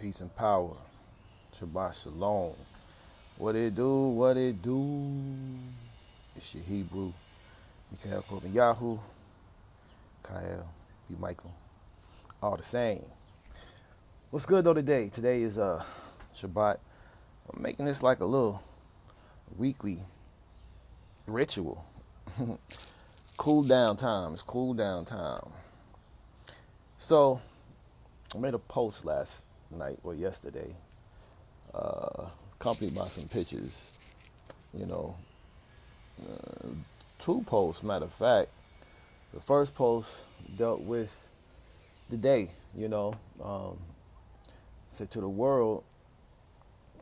Peace and power. Shabbat shalom. What it do? What it do? It's your Hebrew. Mikael Koben Yahoo. Kyle B. Michael. All the same. What's good though today? Today is Shabbat. I'm making this like a little weekly ritual. Cool down time. It's cool down time. So I made a post last night or yesterday, accompanied by some pictures. You know, two posts. Matter of fact, the first post dealt with the day. Said to the world,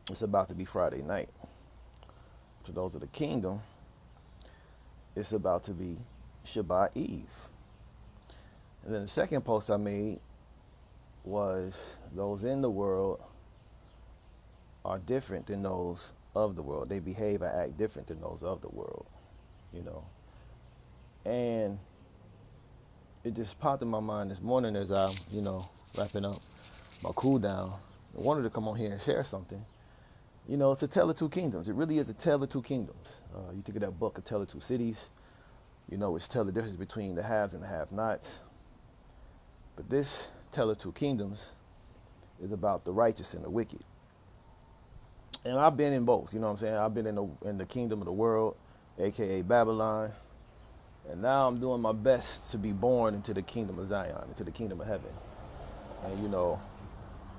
it's about to be Friday night. To those of the kingdom, it's about to be Shabbat Eve. And then the second post I made was those in the world are different than those of the world. They behave and act different than those of the world, And it just popped in my mind this morning as I'm, wrapping up my cool down. I wanted to come on here and share something. It's a tale of two kingdoms. It really is a tale of two kingdoms. You think of that book, A Tale of Two Cities, which tell the difference between the haves and the have-nots. But this tale of two kingdoms is about the righteous and the wicked. And I've been in both, you know what I'm saying? I've been in the kingdom of the world, aka Babylon. And now I'm doing my best to be born into the kingdom of Zion, into the kingdom of heaven. And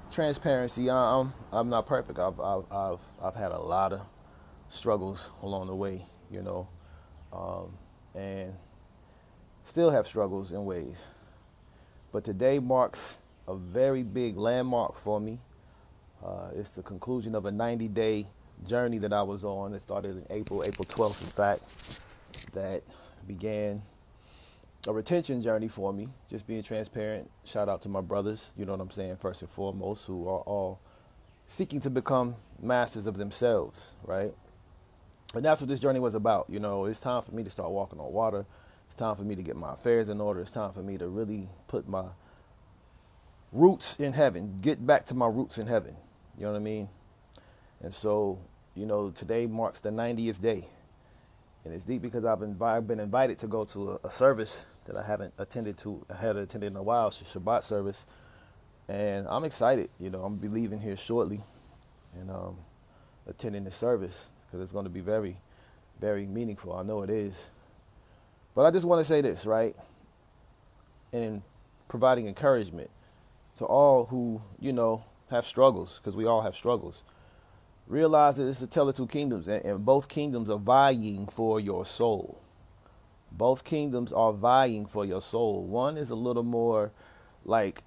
transparency, I'm not perfect. I've had a lot of struggles along the way, and still have struggles in ways. But today marks a very big landmark for me. It's the conclusion of a 90-day journey that I was on. It started in April 12th, in fact, that began a retention journey for me, just being transparent. Shout out to my brothers, you know what I'm saying, first and foremost, who are all seeking to become masters of themselves, right? And that's what this journey was about. It's time for me to start walking on water. It's time for me to get my affairs in order. It's time for me to really put my roots in heaven, get back to my roots in heaven. You know what I mean? And so, today marks the 90th day. And it's deep because I've been invited to go to a service that I haven't attended to. I hadn't attended in a while. It's a Shabbat service. And I'm excited. I'm going to be leaving here shortly and attending the service because it's going to be very, very meaningful. I know it is. But I just want to say this, right? And in providing encouragement to all who, have struggles, because we all have struggles. Realize that it's a tale of two kingdoms, and both kingdoms are vying for your soul. Both kingdoms are vying for your soul. One is a little more like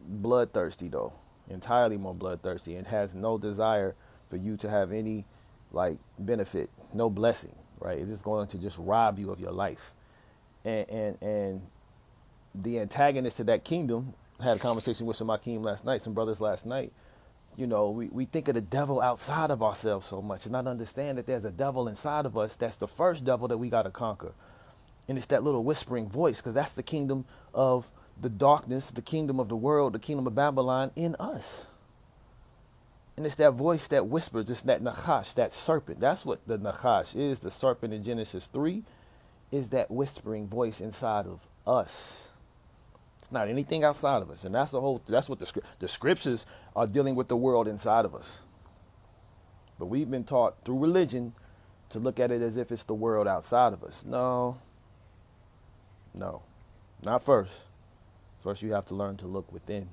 bloodthirsty, though, entirely more bloodthirsty, and has no desire for you to have any benefit, no blessing, right? It's just going to just rob you of your life. And the antagonist to that kingdom, I had a conversation with some Akeem last night, some brothers last night. We think of the devil outside of ourselves so much and not understand that there's a devil inside of us. That's the first devil that we got to conquer. And it's that little whispering voice, because that's the kingdom of the darkness, the kingdom of the world, the kingdom of Babylon in us. And it's that voice that whispers. It's that Nachash, that serpent. That's what the Nachash is. The serpent in Genesis 3 is that whispering voice inside of us. It's not anything outside of us. And that's what the scriptures are dealing with, the world inside of us. But we've been taught through religion to look at it as if it's the world outside of us. No, not first. First, you have to learn to look within.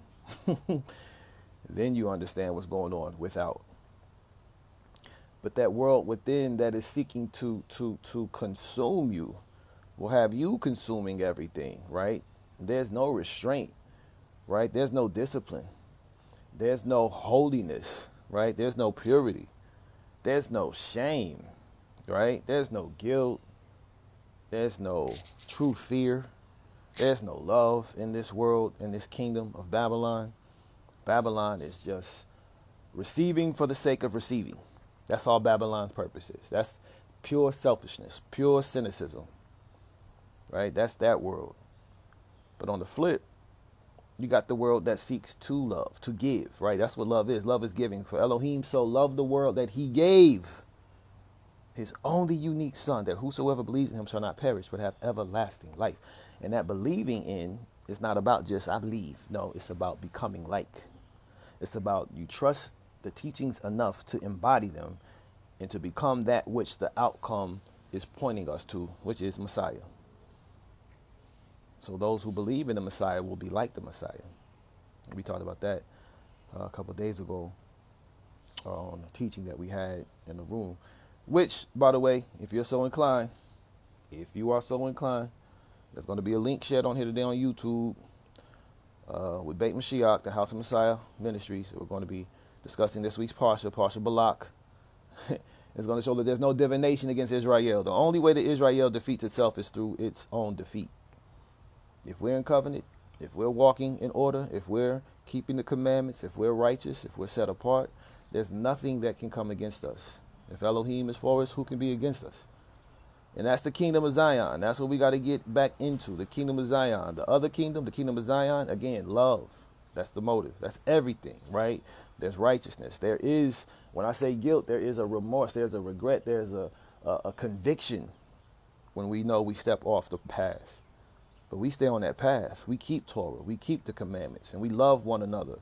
Then you understand what's going on without. But that world within that is seeking to consume you will have you consuming everything, right? There's no restraint, right? There's no discipline. There's no holiness, right? There's no purity. There's no shame, right? There's no guilt. There's no true fear. There's no love in this world, in this kingdom of Babylon. Babylon is just receiving for the sake of receiving. That's all Babylon's purpose is. That's pure selfishness, pure cynicism, right? That's that world. But on the flip, You got the world that seeks to love, to give, right? That's what love is. Love is giving. For Elohim so loved the world that he gave his only unique son, that whosoever believes in him shall not perish, but have everlasting life. And that believing in is not about just, I believe. No, it's about becoming like. It's about you trust the teachings enough to embody them and to become that which the outcome is pointing us to, which is Messiah. So those who believe in the Messiah will be like the Messiah. We talked about that a couple of days ago on a teaching that we had in the room, which, by the way, if you are so inclined, there's going to be a link shared on here today on YouTube with Beit Mashiach, the House of Messiah Ministries. We're going to be discussing this week's Parsha Balak. It's going to show that there's no divination against Israel. The only way that Israel defeats itself is through its own defeat. If we're in covenant, if we're walking in order, if we're keeping the commandments, if we're righteous, if we're set apart, there's nothing that can come against us. If Elohim is for us, who can be against us? And that's the kingdom of Zion. That's what we got to get back into, the kingdom of Zion. The other kingdom, the kingdom of Zion, again, love. That's the motive. That's everything, right? There's righteousness. There is, when I say guilt, there is a remorse. There's a regret. There's a conviction when we know we step off the path. But we stay on that path. We keep Torah. We keep the commandments. And we love one another.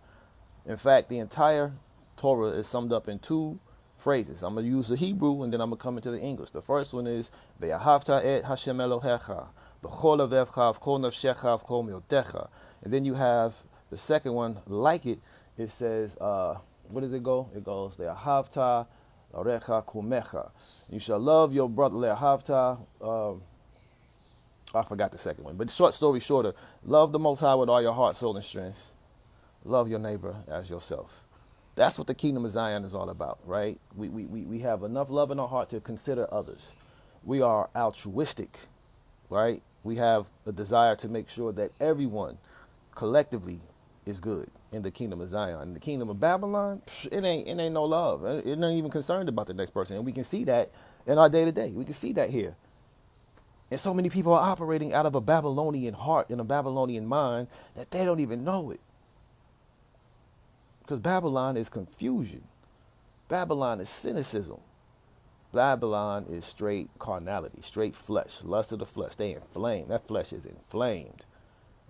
In fact, the entire Torah is summed up in two phrases. I'm going to use the Hebrew and then I'm going to come into the English. The first one is Ve'ahavta et Hashem Elohecha b'chol levevcha v'chol nafshecha v'chol miltecha. And then you have the second one like it. It says, where does it go? It goes Ve'ahavta orecha kumecha. You shall love your brother. Ve'ahavta. I forgot the second one. But short story shorter, love the Most High with all your heart, soul, and strength. Love your neighbor as yourself. That's what the kingdom of Zion is all about, right? We have enough love in our heart to consider others. We are altruistic, right? We have a desire to make sure that everyone collectively is good in the kingdom of Zion. In the kingdom of Babylon, it ain't no love. It ain't even concerned about the next person. And we can see that in our day to day. We can see that here. And so many people are operating out of a Babylonian heart and a Babylonian mind that they don't even know it. Because Babylon is confusion. Babylon is cynicism. Babylon is straight carnality, straight flesh, lust of the flesh. They inflame. That flesh is inflamed,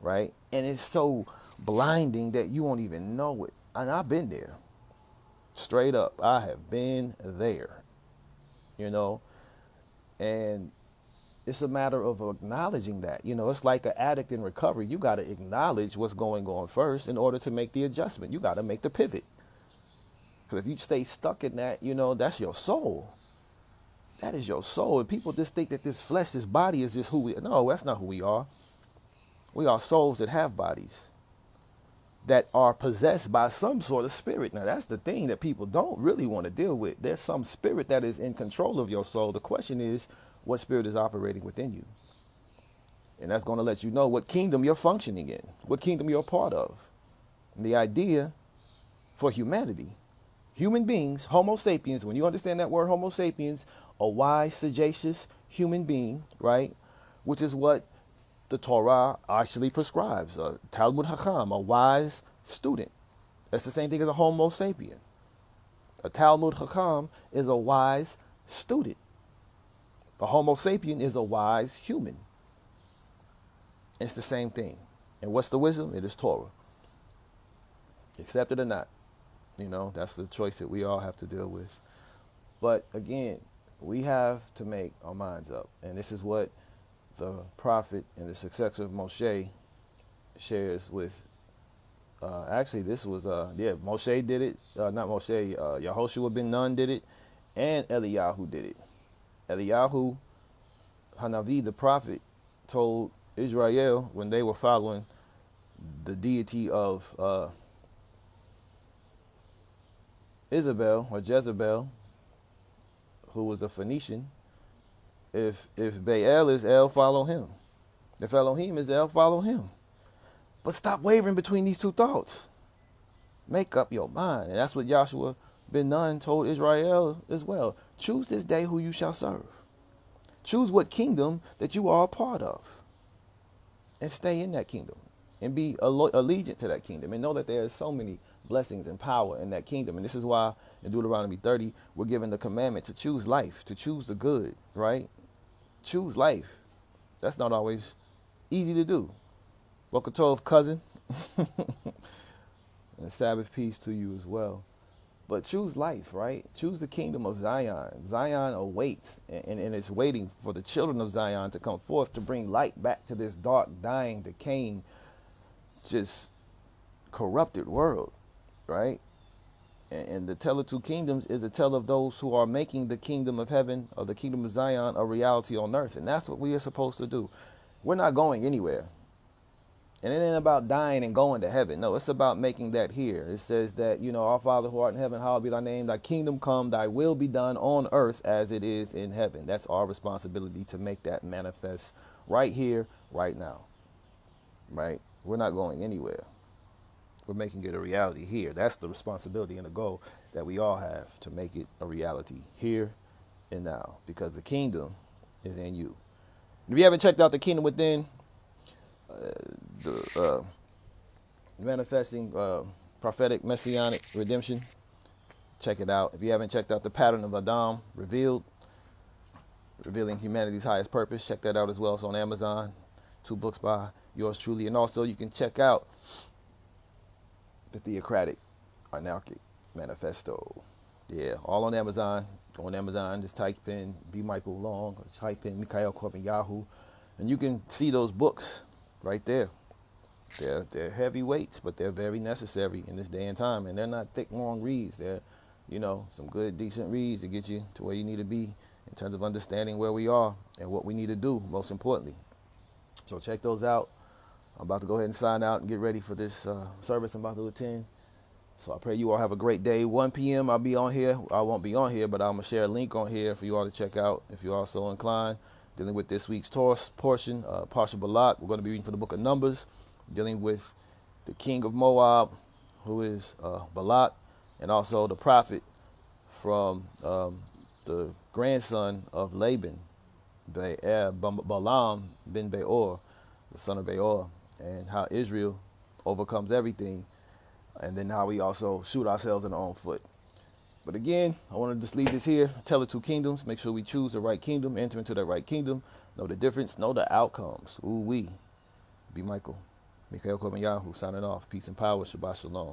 right? And it's so blinding that you won't even know it. And I've been there. Straight up, I have been there, you know. And it's a matter of acknowledging that. You know, it's like an addict in recovery. You got to acknowledge what's going on first in order to make the adjustment. You got to make the pivot. Because if you stay stuck in that, you know, that's your soul. That is your soul. And people just think that this flesh, this body is just who we are. No, that's not who we are. We are souls that have bodies that are possessed by some sort of spirit. Now, that's the thing that people don't really want to deal with. There's some spirit that is in control of your soul. The question is, what spirit is operating within you? And that's going to let you know what kingdom you're functioning in, what kingdom you're a part of. And the idea for humanity, human beings, Homo sapiens, when you understand that word Homo sapiens, a wise, sagacious human being, right? Which is what the Torah actually prescribes, a Talmud Chacham, a wise student. That's the same thing as a Homo sapien. A Talmud Chacham is a wise student. A Homo sapien is a wise human. It's the same thing. And what's the wisdom? It is Torah. Accept it or not. You know, that's the choice that we all have to deal with. But again, we have to make our minds up. And this is what the prophet and the successor of Moshe shares with. Actually, this was, Moshe did it. Not Moshe, Yehoshua ben Nun did it. And Eliyahu did it. Eliyahu Hanavi, the prophet, told Israel when they were following the deity of Isabel or Jezebel, who was a Phoenician, if Baal is El, follow him. If Elohim is El, follow him. But stop wavering between these two thoughts. Make up your mind. And that's what Joshua ben Nun told Israel as well. Choose this day who you shall serve. Choose what kingdom that you are a part of. And stay in that kingdom. and be allegiant to that kingdom and know that there is so many blessings and power in that kingdom. And this is why in Deuteronomy 30, we're given the commandment to choose life, to choose the good, right? Choose life. That's not always easy to do. Boker Tov, cousin, and Sabbath peace to you as well. But choose life, right? Choose the kingdom of Zion. Zion awaits, and it's waiting for the children of Zion to come forth to bring light back to this dark, dying, decaying, just corrupted world, right? And the tale of two kingdoms is a tale of those who are making the kingdom of heaven or the kingdom of Zion a reality on earth. And that's what we are supposed to do. We're not going anywhere. And it ain't about dying and going to heaven. No, it's about making that here. It says that, our Father who art in heaven, hallowed be thy name, thy kingdom come, thy will be done on earth as it is in heaven. That's our responsibility to make that manifest right here, right now. Right? We're not going anywhere. We're making it a reality here. That's the responsibility and the goal that we all have, to make it a reality here and now, because the kingdom is in you. If you haven't checked out The Kingdom Within, the manifesting prophetic messianic redemption, check it out. If you haven't checked out The Pattern of Adam Revealed, revealing humanity's highest purpose, check that out as well. It's on Amazon. 2 books by yours truly. And also you can check out The Theocratic Anarchic Manifesto. Yeah, all on Amazon. Go on Amazon, just type in B. Michael Long, or type in Mikhail Corbin Yahoo, and you can see those books right there. They're heavy weights, but they're very necessary in this day and time. And they're not thick, long reads. They're, some good, decent reads to get you to where you need to be in terms of understanding where we are and what we need to do, most importantly. So check those out. I'm about to go ahead and sign out and get ready for this service I'm about to attend. So I pray you all have a great day. 1 p.m. I'll be on here. I won't be on here, but I'm going to share a link on here for you all to check out if you're also inclined. Dealing with this week's portion, Parsha Balak. We're going to be reading from the book of Numbers, dealing with the king of Moab, who is Balak, and also the prophet from the grandson of Laban, Balaam bin Beor, the son of Beor, and how Israel overcomes everything, and then how we also shoot ourselves in our own foot. But again, I want to just leave this here. Tell the two kingdoms. Make sure we choose the right kingdom, enter into that right kingdom, know the difference, know the outcomes. Ooh-wee. B. Michael. Mikhail Corbin Yahoo signing off. Peace and power. Shabbat shalom.